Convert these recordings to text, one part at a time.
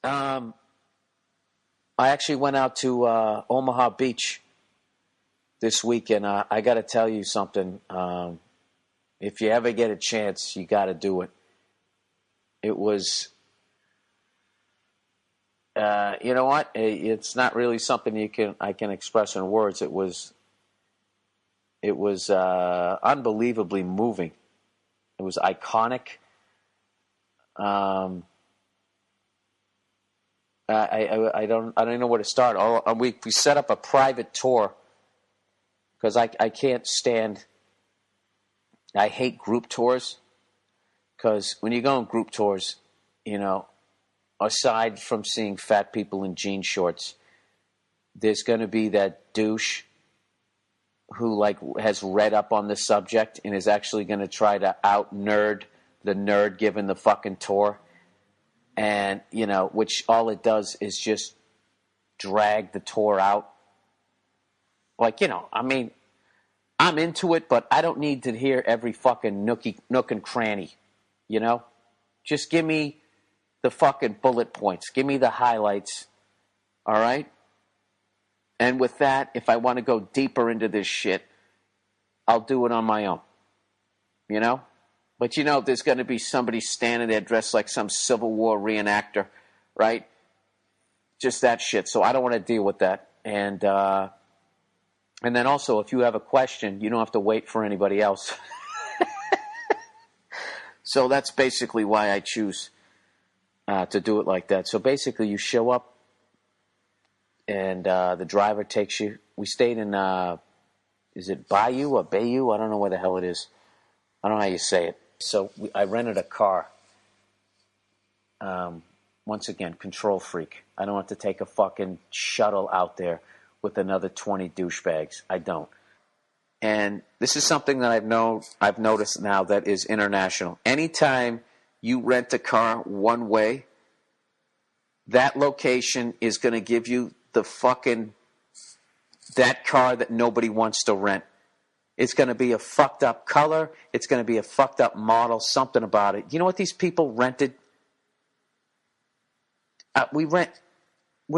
I actually went out to Omaha Beach this weekend. I got to tell you something. If you ever get a chance, you got to do it. It was, you know what? It's not really something I can express in words. It was unbelievably moving. It was iconic. I don't know where to start. We set up a private tour because I can't stand. I hate group tours because when you go on group tours, you know, aside from seeing fat people in jean shorts, there's going to be that douche who has read up on the subject and is actually going to try to out nerd the nerd giving the fucking tour. And, you know, which all it does is just drag the tour out. Like, you know, I mean, I'm into it, but I don't need to hear every fucking nook and cranny, you know? Just give me the fucking bullet points. Give me the highlights, all right? And with that, if I want to go deeper into this shit, I'll do it on my own, you know? But you know, there's going to be somebody standing there dressed like some Civil War reenactor, right? Just that shit. So I don't want to deal with that. And then also, if you have a question, you don't have to wait for anybody else. So that's basically why I choose to do it like that. So basically, you show up, and the driver takes you. We stayed in, is it Bayou or Bayou? I don't know where the hell it is. I don't know how you say it. So I rented a car. Once again, control freak. I don't have to take a fucking shuttle out there with another 20 douchebags. I don't. And this is something that I've noticed now that is international. Anytime you rent a car one way, that location is going to give you that car that nobody wants to rent. It's going to be a fucked up color. It's going to be a fucked up model, something about it. You know what these people rented? We're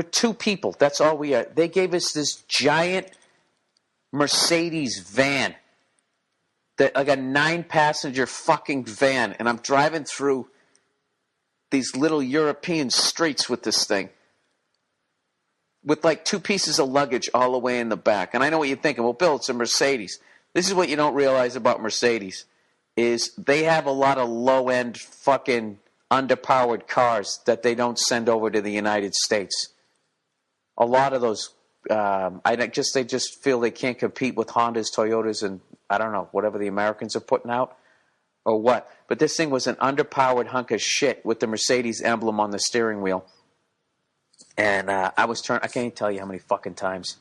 two people. That's all we are. They gave us this giant Mercedes van, like a 9-passenger fucking van. And I'm driving through these little European streets with this thing, with like 2 pieces of luggage all the way in the back. And I know what you're thinking. Well, Bill, it's a Mercedes. This is what you don't realize about Mercedes, is they have a lot of low-end fucking underpowered cars that they don't send over to the United States. A lot of those, they just feel they can't compete with Hondas, Toyotas, and I don't know, whatever the Americans are putting out or what. But this thing was an underpowered hunk of shit with the Mercedes emblem on the steering wheel. And I can't even tell you how many fucking times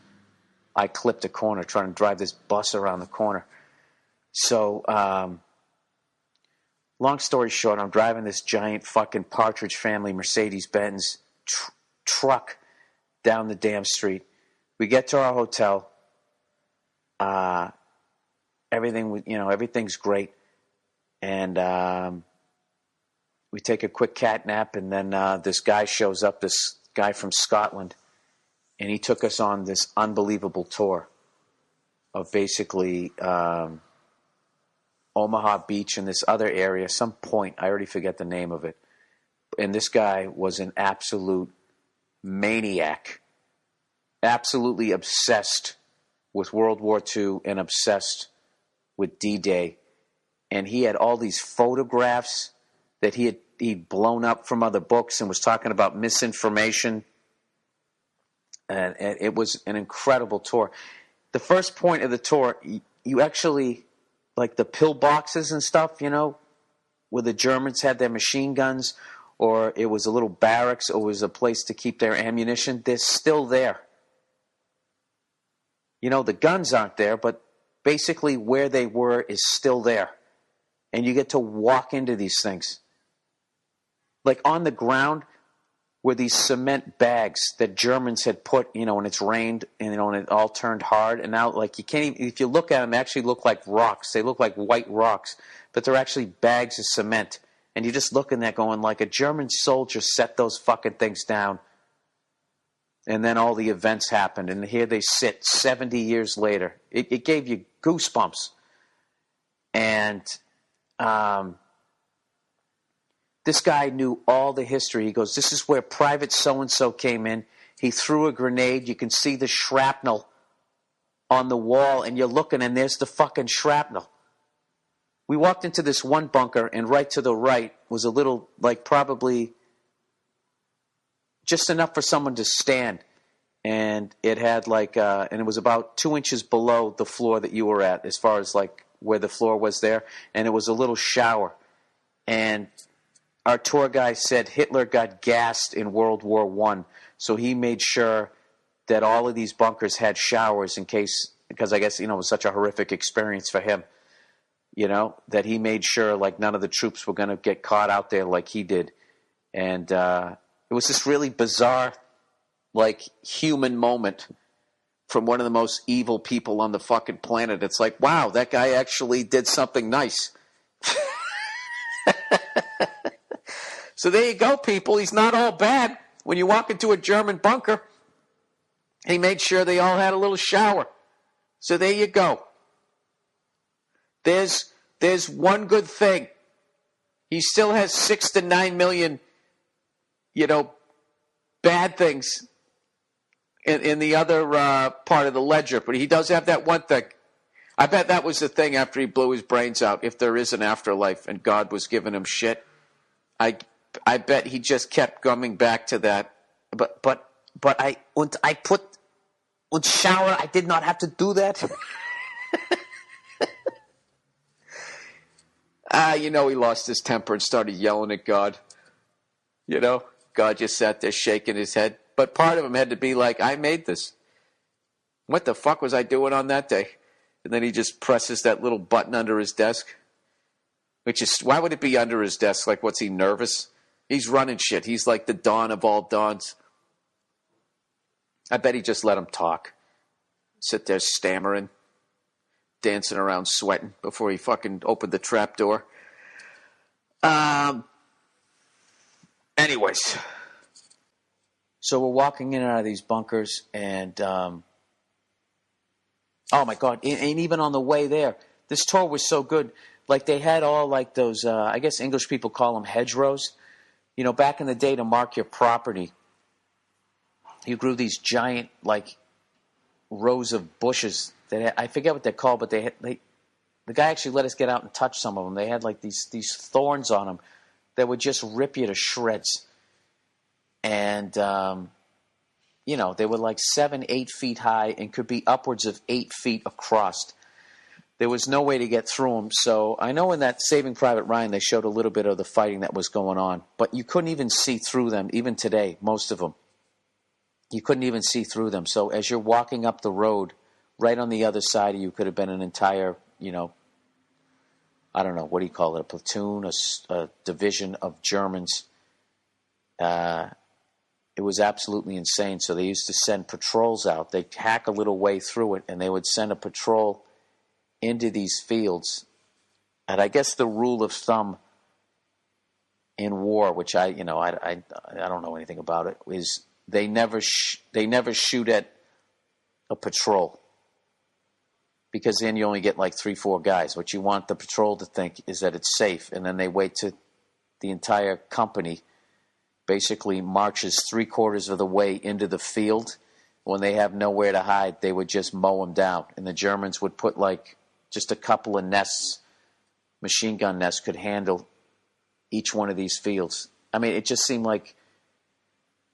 I clipped a corner trying to drive this bus around the corner. So, long story short, I'm driving this giant fucking Partridge Family Mercedes-Benz truck down the damn street. We get to our hotel. Everything's great. And we take a quick cat nap, and then this guy shows up, this guy from Scotland. And he took us on this unbelievable tour of basically Omaha Beach and this other area, some point, I already forget the name of it. And this guy was an absolute maniac, absolutely obsessed with World War II and obsessed with D-Day. And he had all these photographs that he'd blown up from other books and was talking about misinformation. And it was an incredible tour. The first point of the tour, you actually, like the pillboxes and stuff, you know, where the Germans had their machine guns, or it was a little barracks, or it was a place to keep their ammunition, they're still there. You know, the guns aren't there, but basically where they were is still there. And you get to walk into these things. Like on the ground were these cement bags that Germans had put, you know, when it's rained, and, you know, and it all turned hard. And now, like, you can't even, if you look at them, they actually look like rocks. They look like white rocks, but they're actually bags of cement And you're just looking there going like a German soldier set those fucking things down. And then all the events happened. And here they sit 70 years later. It gave you goosebumps. And this guy knew all the history. He goes, this is where Private so-and-so came in. He threw a grenade. You can see the shrapnel on the wall. And you're looking, and there's the fucking shrapnel. We walked into this one bunker, and right to the right was a little, like probably just enough for someone to stand. And it had like, and it was about 2 inches below the floor that you were at, as far as like where the floor was there. And it was a little shower. And our tour guy said Hitler got gassed in World War I. So he made sure that all of these bunkers had showers in case, because I guess, it was such a horrific experience for him. That he made sure like none of the troops were going to get caught out there like he did. And it was this really bizarre, like, human moment from one of the most evil people on the fucking planet. It's like, wow, that guy actually did something nice. So there you go, people. He's not all bad. When you walk into a German bunker, he made sure they all had a little shower. So there you go. There's one good thing. He still has 6 to 9 million, bad things in the other part of the ledger. But he does have that one thing. I bet that was the thing after he blew his brains out. If there is an afterlife and God was giving him shit, I bet he just kept coming back to that. But I put und shower. I did not have to do that. He lost his temper and started yelling at God. God just sat there shaking his head. But part of him had to be like, I made this. What the fuck was I doing on that day? And then he just presses that little button under his desk. Which is, why would it be under his desk? Like, what's he, nervous? He's running shit. He's like the Don of all Dons. I bet he just let him talk. Sit there stammering. Dancing around sweating before he fucking opened the trap door. Anyways. So we're walking in and out of these bunkers and, oh my God. And even on the way there, this tour was so good. Like they had all like those, I guess English people call them hedgerows. Back in the day to mark your property, you grew these giant like rows of bushes. I forget what they're called, but the guy actually let us get out and touch some of them. They had like these thorns on them that would just rip you to shreds. And, they were like 7-8 feet high and could be upwards of 8 feet across. There was no way to get through them. So I know in that Saving Private Ryan, they showed a little bit of the fighting that was going on, but you couldn't even see through them, even today, most of them. You couldn't even see through them. So as you're walking up the road, right on the other side of you could have been an entire, I don't know, what do you call it, a platoon, a division of Germans. It was absolutely insane. So they used to send patrols out. They'd hack a little way through it, and they would send a patrol into these fields. And I guess the rule of thumb in war, which I don't know anything about it, is they never shoot at a patrol. Because then you only get like 3-4 guys. What you want the patrol to think is that it's safe. And then they wait till the entire company basically marches 3/4 of the way into the field. When they have nowhere to hide, they would just mow them down. And the Germans would put like just a couple of nests, machine gun nests, could handle each one of these fields. I mean, it just seemed like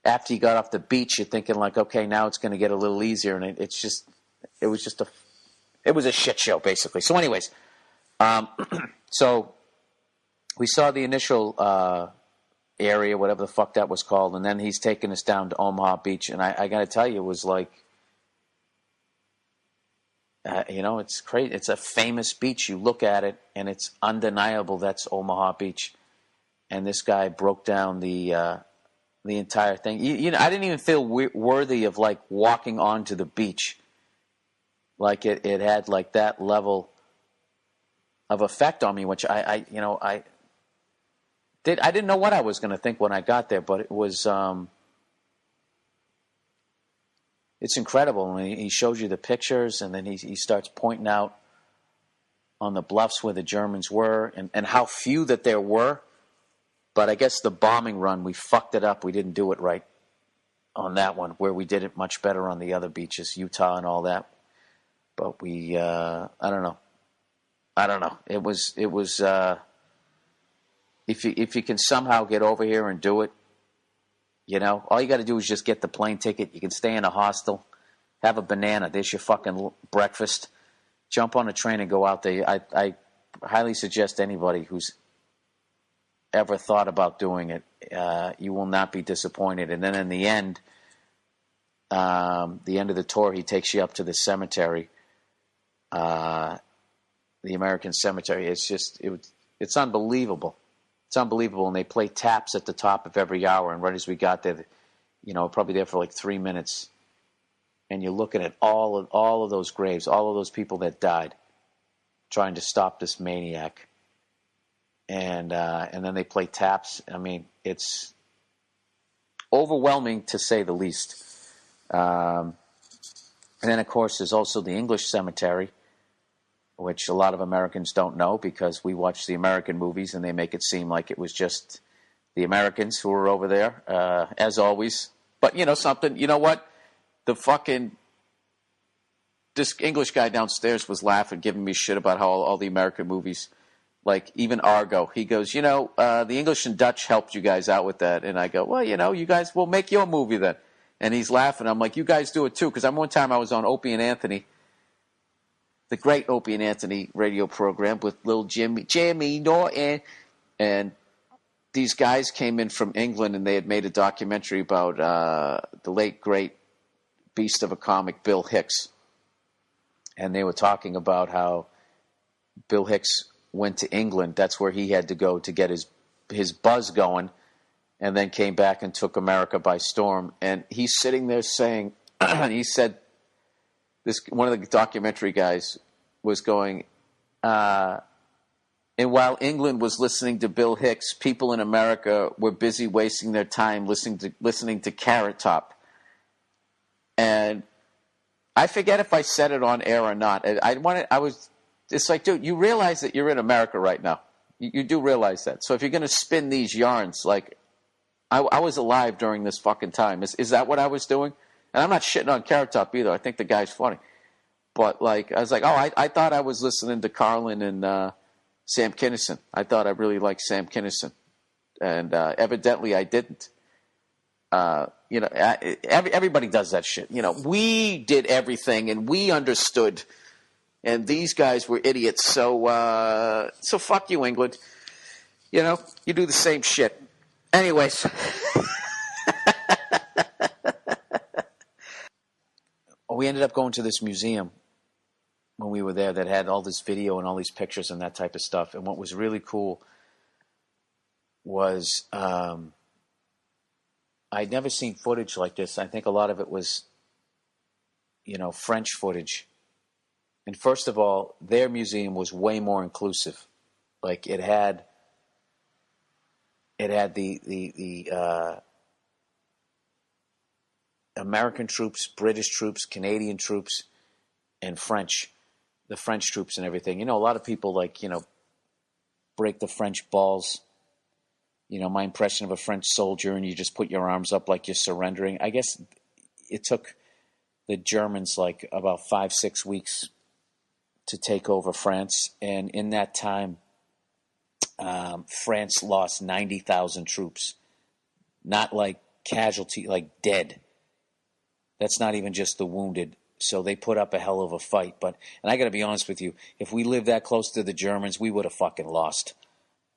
after you got off the beach, you're thinking like, okay, now it's going to get a little easier. And it was a shit show, basically. So anyways, so we saw the initial area, whatever the fuck that was called, and then he's taking us down to Omaha Beach. And I got to tell you, it was like, it's crazy. It's a famous beach. You look at it, and it's undeniable that's Omaha Beach. And this guy broke down the entire thing. I didn't even feel worthy of like walking onto the beach. Like it had like that level of effect on me, which I I didn't know what I was going to think when I got there, but it was it's incredible. And he shows you the pictures, and then he starts pointing out on the bluffs where the Germans were and how few that there were. But I guess the bombing run, we fucked it up. We didn't do it right on that one, where we did it much better on the other beaches, Utah and all that. But we, I don't know. It was. If you can somehow get over here and do it, all you got to do is just get the plane ticket. You can stay in a hostel, have a banana. There's your fucking breakfast. Jump on a train and go out there. I highly suggest anybody who's ever thought about doing it, you will not be disappointed. And then in the end of the tour, he takes you up to the cemetery, the American cemetery. It's unbelievable. It's unbelievable. And they play taps at the top of every hour. And right as we got there, probably there for like 3 minutes. And you're looking at all of those graves, all of those people that died trying to stop this maniac. And then they play taps. I mean, it's overwhelming to say the least. And then, of course, there's also the English cemetery, which a lot of Americans don't know because we watch the American movies and they make it seem like it was just the Americans who were over there, as always. But something, you know what? This English guy downstairs was laughing, giving me shit about how all the American movies, like even Argo, he goes, the English and Dutch helped you guys out with that. And I go, well, you guys will make your movie then. And he's laughing. I'm like, you guys do it too. Because one time I was on Opie and Anthony, the great Opie and Anthony radio program with little Jimmy Norton. And these guys came in from England and they had made a documentary about the late, great beast of a comic, Bill Hicks. And they were talking about how Bill Hicks went to England. That's where he had to go to get his buzz going, and then came back and took America by storm. And he's sitting there saying, he said, one of the documentary guys was going, and while England was listening to Bill Hicks, people in America were busy wasting their time listening to Carrot Top. And I forget if I said it on air or not. It's like, dude, you realize that you're in America right now. You do realize that. So if you're going to spin these yarns, like, I was alive during this fucking time. Is that what I was doing? And I'm not shitting on Carrot Top either. I think the guy's funny. But, like, I was like, I thought I was listening to Carlin and Sam Kinison. I thought I really liked Sam Kinison. And evidently I didn't. Everybody does that shit. We did everything and we understood. And these guys were idiots. So fuck you, England. You do the same shit. Anyways. We ended up going to this museum when we were there that had all this video and all these pictures and that type of stuff. And what was really cool was I'd never seen footage like this. I think a lot of it was, French footage. And first of all, their museum was way more inclusive. Like it had the American troops, British troops, Canadian troops, and the French troops and everything. A lot of people break the French balls. My impression of a French soldier, and you just put your arms up like you're surrendering. I guess it took the Germans like about 5-6 weeks to take over France. And in that time, France lost 90,000 troops. Not like casualty, like dead. That's not even just the wounded. So they put up a hell of a fight. And I got to be honest with you, if we lived that close to the Germans, we would have fucking lost.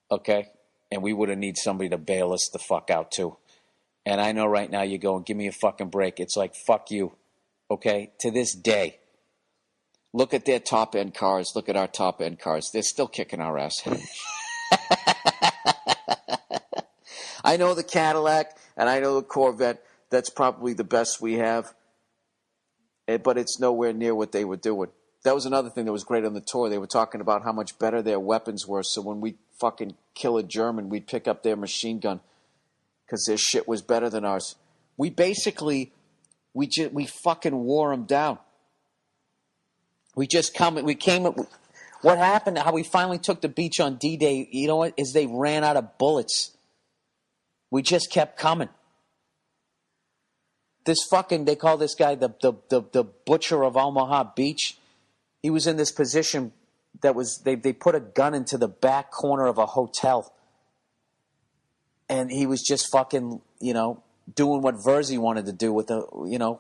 Okay? And we would have needed somebody to bail us the fuck out too. And I know right now you're going, give me a fucking break. It's like, fuck you. Okay? To this day. Look at their top-end cars. Look at our top-end cars. They're still kicking our ass. I know the Cadillac and I know the Corvette. That's probably the best we have. But it's nowhere near what they were doing. That was another thing that was great on the tour. They were talking about how much better their weapons were. So when we fucking kill a German, we'd pick up their machine gun because their shit was better than ours. We basically, we fucking wore them down. We came, what happened, how we finally took the beach on D-Day, you know what, is they ran out of bullets. We just kept coming. This fucking, they call this guy the butcher of Omaha Beach. He was in this position that was, they put a gun into the back corner of a hotel. And he was just fucking, doing what Verzi wanted to do with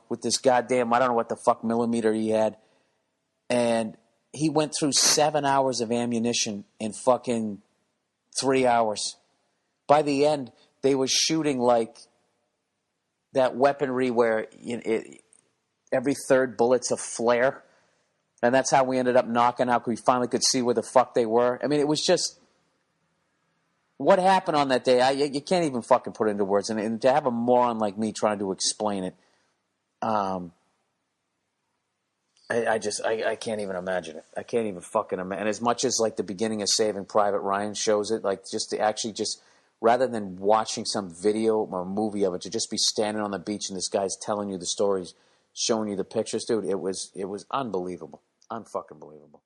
with this goddamn, I don't know what the fuck millimeter he had. And he went through 7 hours of ammunition in fucking 3 hours. By the end, they were shooting like that weaponry where every third bullet's a flare. And that's how we ended up knocking out, because we finally could see where the fuck they were. I mean, it was just, what happened on that day, you can't even fucking put it into words. And to have a moron like me trying to explain it, I can't even imagine it. I can't even fucking imagine. And as much as like the beginning of Saving Private Ryan shows it, like just to actually just, rather than watching some video or movie of it, to just be standing on the beach and this guy's telling you the stories, showing you the pictures, dude, it was unbelievable. Unfucking believable.